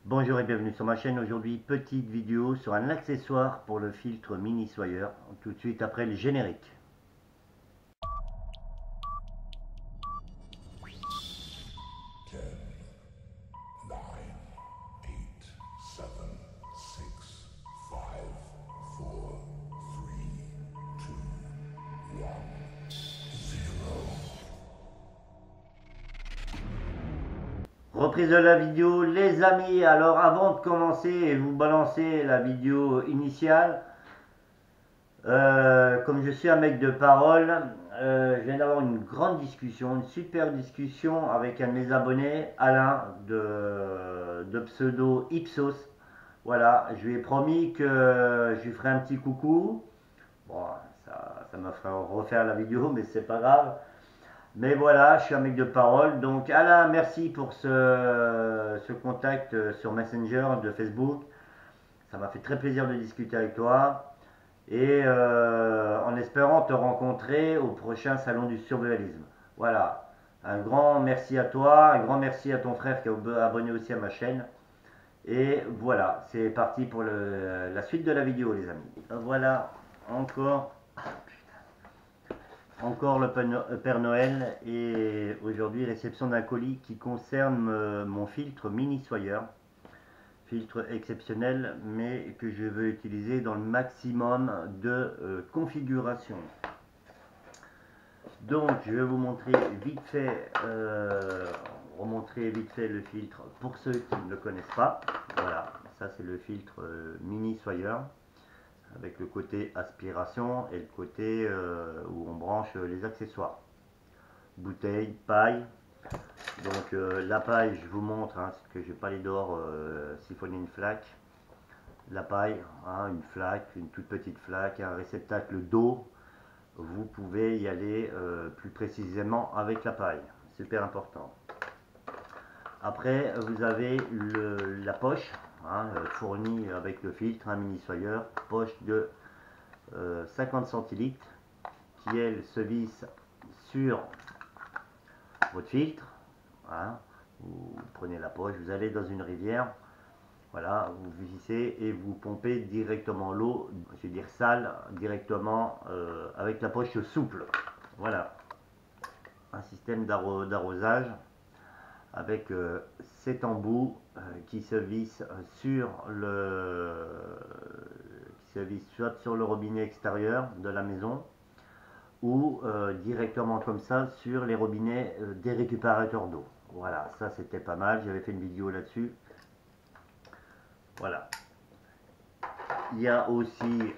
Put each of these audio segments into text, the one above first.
Bonjour et bienvenue sur ma chaîne. Aujourd'hui, petite vidéo sur un accessoire pour le filtre mini soyeur. Tout de suite après le générique. Reprise de la vidéo, les amis. Alors avant de commencer et vous balancer la vidéo initiale, comme je suis un mec de parole, je viens d'avoir une grande discussion, une super discussion avec un de mes abonnés, Alain de pseudo Ipsos. Voilà, je lui ai promis que je lui ferai un petit coucou. Bon, ça m'a fait refaire la vidéo, mais c'est pas grave. Mais voilà, je suis un mec de parole. Donc Alain, merci pour ce contact sur Messenger de Facebook. Ça m'a fait très plaisir de discuter avec toi. Et en espérant te rencontrer au prochain salon du survivalisme. Voilà. Un grand merci à toi, un grand merci à ton frère qui est abonné aussi à ma chaîne. Et voilà, c'est parti pour la suite de la vidéo, les amis. Voilà, encore le Père Noël et aujourd'hui réception d'un colis qui concerne mon filtre mini soyeur. Filtre exceptionnel mais que je veux utiliser dans le maximum de configuration. Donc je vais vous montrer vite fait, remontrer vite fait le filtre pour ceux qui ne le connaissent pas. Voilà, ça c'est le filtre mini soyeur avec le côté aspiration et le côté où on branche les accessoires. Bouteille, paille. Donc la paille, je vous montre, hein, parce que je n'ai pas les d'or siphonner une flaque. La paille, hein, une flaque, une toute petite flaque, un réceptacle d'eau. Vous pouvez y aller plus précisément avec la paille. Super important. Après, vous avez la poche, hein, fournie avec le filtre, un mini soyeur, poche de 50 centilitres qui elle se visse sur votre filtre, hein. Vous prenez la poche, vous allez dans une rivière, voilà, vous vissez et vous pompez directement l'eau, je veux dire sale, directement avec la poche souple. Voilà, un système d'arrosage avec cet embout qui se visse sur soit sur le robinet extérieur de la maison ou directement comme ça sur les robinets des récupérateurs d'eau. Voilà, ça c'était pas mal, j'avais fait une vidéo là-dessus. Voilà. Il y a aussi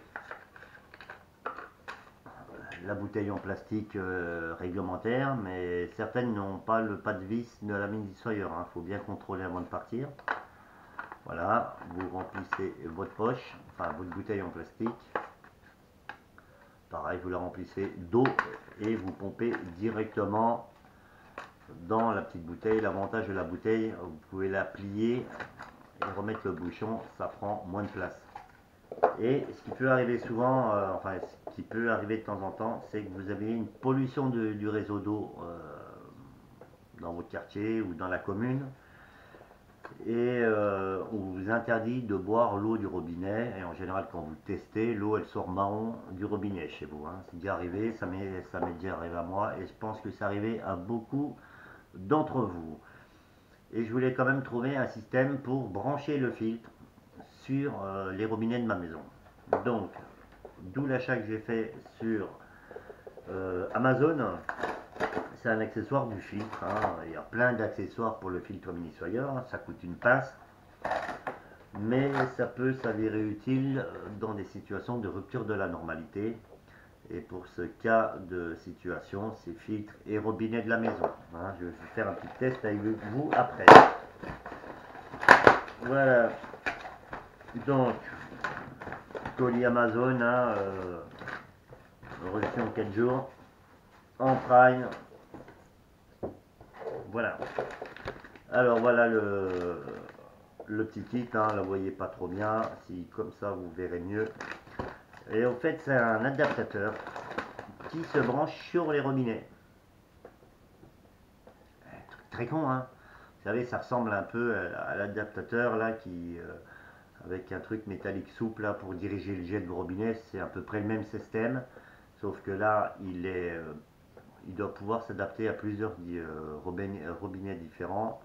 la bouteille en plastique réglementaire, mais certaines n'ont pas le pas de vis de la mini soyeur. Il faut bien contrôler avant de partir. Voilà, vous remplissez votre poche, enfin votre bouteille en plastique. Pareil, vous la remplissez d'eau et vous pompez directement dans la petite bouteille. L'avantage de la bouteille, vous pouvez la plier et remettre le bouchon, ça prend moins de place. Et ce qui peut arriver souvent, enfin ce qui peut arriver de temps en temps, c'est que vous avez une pollution du réseau d'eau dans votre quartier ou dans la commune et on vous interdit de boire l'eau du robinet. Et en général, quand vous testez, l'eau elle sort marron du robinet chez vous, hein. C'est déjà arrivé, ça m'est déjà arrivé à moi et je pense que c'est arrivé à beaucoup d'entre vous. Et je voulais quand même trouver un système pour brancher le filtre sur les robinets de ma maison. Donc, d'où l'achat que j'ai fait sur Amazon. C'est un accessoire du filtre, hein. Il y a plein d'accessoires pour le filtre mini soyeur, ça coûte une pince, mais ça peut s'avérer utile dans des situations de rupture de la normalité. Et pour ce cas de situation, c'est filtre et robinet de la maison, hein. Je vais faire un petit test avec vous après. Voilà, donc colis Amazon, hein, reçu en 4 jours, en prime. Voilà. Alors voilà le petit kit, hein, là vous voyez pas trop bien, si comme ça vous verrez mieux. Et en fait c'est un adaptateur qui se branche sur les robinets. Très con, hein. savez, ça ressemble un peu à l'adaptateur là avec un truc métallique souple là pour diriger le jet de robinet. C'est à peu près le même système, sauf que là, il doit pouvoir s'adapter à plusieurs robinets différents.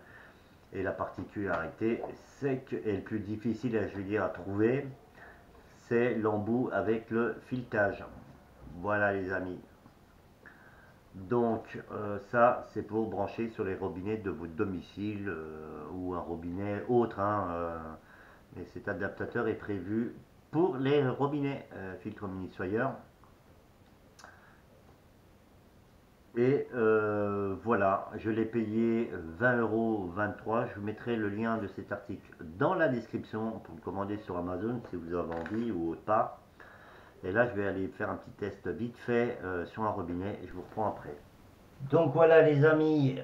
Et la particularité, c'est que, et le plus difficile, je veux dire, à trouver, c'est l'embout avec le filetage. Voilà les amis. Donc ça, c'est pour brancher sur les robinets de votre domicile ou un robinet autre, hein, mais cet adaptateur est prévu pour les robinets filtre mini soyeur. Et voilà, je l'ai payé 20,23 €. Je vous mettrai le lien de cet article dans la description pour le commander sur Amazon si vous avez envie ou autre part. Et là, je vais aller faire un petit test vite fait sur un robinet et je vous reprends après. Donc voilà les amis,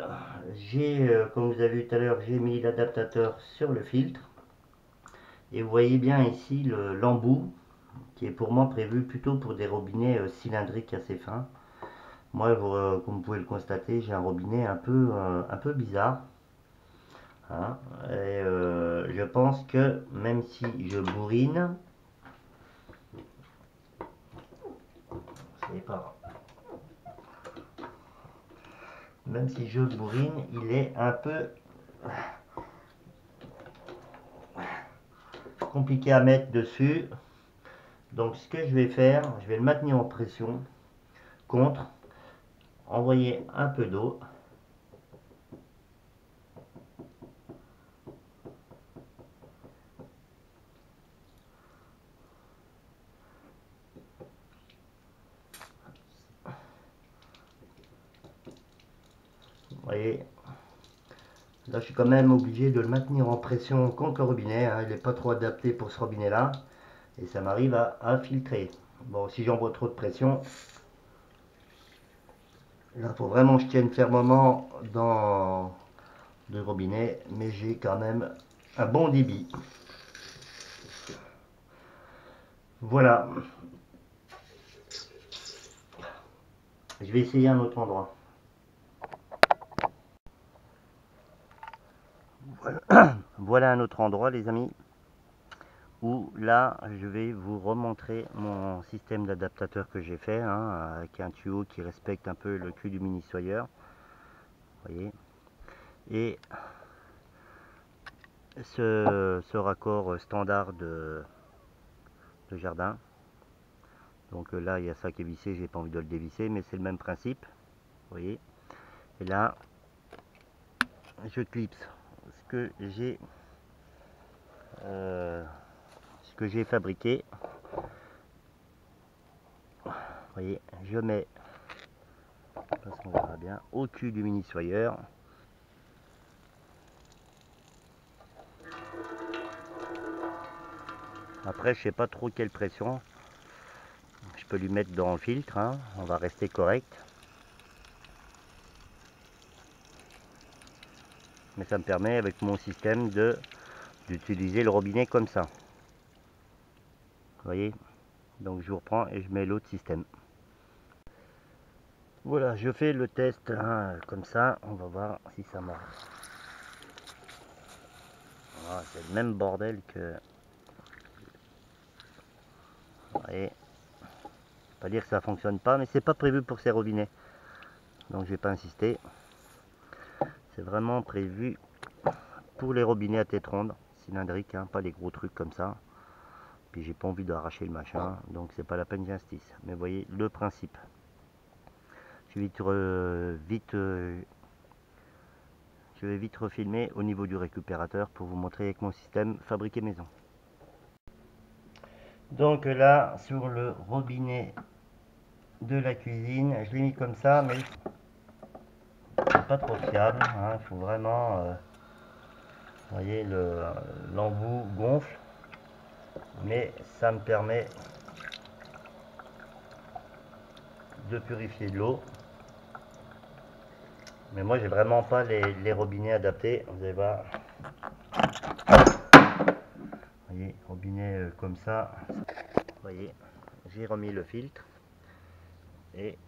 comme vous avez vu tout à l'heure, j'ai mis l'adaptateur sur le filtre. Et vous voyez bien ici l'embout qui est pour moi prévu plutôt pour des robinets cylindriques assez fins. Moi, comme vous pouvez le constater, j'ai un robinet un peu bizarre. Hein, et je pense que même si je bourrine, c'est pas même si je bourrine, il est un peu compliqué à mettre dessus. Donc ce que je vais faire, je vais le maintenir en pression contre, envoyer un peu d'eau. Vous voyez, là je suis quand même obligé de le maintenir en pression contre le robinet, hein. Il n'est pas trop adapté pour ce robinet là et ça m'arrive à filtrer. Bon, si j'envoie trop de pression, là il faut vraiment que je tienne fermement dans le robinet, mais j'ai quand même un bon débit. Voilà, je vais essayer un autre endroit. Voilà un autre endroit les amis, où là je vais vous remontrer mon système d'adaptateur que j'ai fait, hein, avec un tuyau qui respecte un peu le cul du mini soyeur. Vous voyez, et ce raccord standard de jardin. Donc là il y a ça qui est vissé, j'ai pas envie de le dévisser, mais c'est le même principe. Vous voyez, et là je clipse ce que j'ai fabriqué. Vous voyez, je mets, parce qu'on verra bien, au cul du mini soyeur. Après je sais pas trop quelle pression je peux lui mettre dans le filtre, hein. On va rester correct, mais ça me permet avec mon système d'utiliser le robinet comme ça. Vous voyez, donc je vous reprends et je mets l'autre système. Voilà, je fais le test, hein, comme ça, on va voir si ça marche. Voilà, c'est le même bordel que... Vous voyez, pas dire que ça fonctionne pas, mais c'est pas prévu pour ces robinets, donc je vais pas insister. C'est vraiment prévu pour les robinets à tête ronde, cylindriques, hein, pas les gros trucs comme ça. Puis j'ai pas envie d'arracher le machin, donc c'est pas la peine j'insiste. Mais vous voyez le principe. Je vais vite refilmer au niveau du récupérateur pour vous montrer avec mon système fabriqué maison. Donc là, sur le robinet de la cuisine, je l'ai mis comme ça, mais c'est pas trop fiable, hein. Il faut vraiment, vous voyez, l'embout gonfle, mais ça me permet de purifier de l'eau. Mais moi j'ai vraiment pas les robinets adaptés, vous allez voir. Vous voyez, robinet comme ça. Vous voyez, j'ai remis le filtre et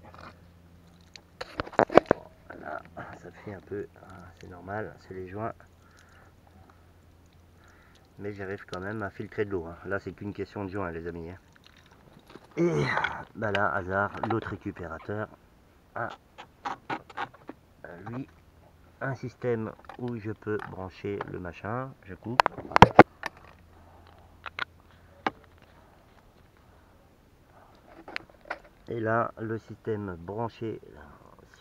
Voilà, ça fait un peu, c'est normal, c'est les joints. Mais j'arrive quand même à filtrer de l'eau. Là, c'est qu'une question de joint, les amis. Et bah là, hasard, l'autre récupérateur a lui un système où je peux brancher le machin. Je coupe. Et là, le système branché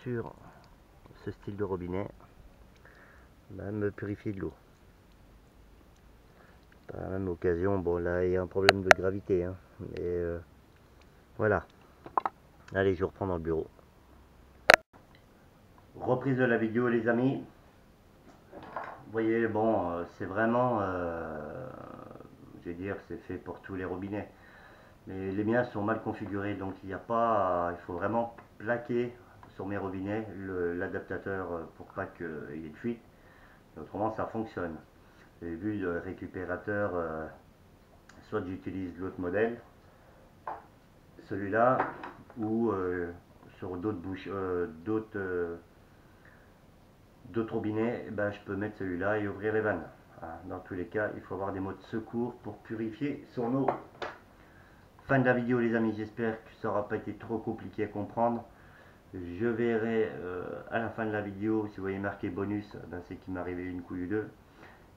sur ce style de robinet me purifie de l'eau. Par la même occasion, bon là il y a un problème de gravité, mais voilà. Allez, je reprends dans le bureau. Reprise de la vidéo, les amis. Vous voyez, bon, c'est vraiment, je vais dire, c'est fait pour tous les robinets. Mais les miens sont mal configurés, donc il n'y a pas, il faut vraiment plaquer sur mes robinets l'adaptateur pour pas qu'il y ait de fuite. Autrement, ça fonctionne. J'ai vu le récupérateur, soit j'utilise l'autre modèle, celui-là, ou sur d'autres bouches, d'autres robinets, ben, je peux mettre celui-là et ouvrir les vannes. Dans tous les cas, il faut avoir des modes secours pour purifier son eau. Fin de la vidéo, les amis, j'espère que ça n'aura pas été trop compliqué à comprendre. Je verrai à la fin de la vidéo, si vous voyez marqué bonus, ben, c'est qu'il m'est arrivé une couille ou deux.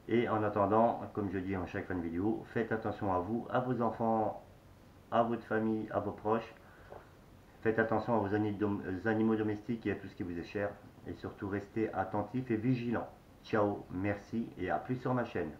Et en attendant, comme je dis en chaque fin de vidéo, faites attention à vous, à vos enfants, à votre famille, à vos proches. Faites attention à vos animaux domestiques et à tout ce qui vous est cher. Et surtout, restez attentifs et vigilants. Ciao, merci et à plus sur ma chaîne.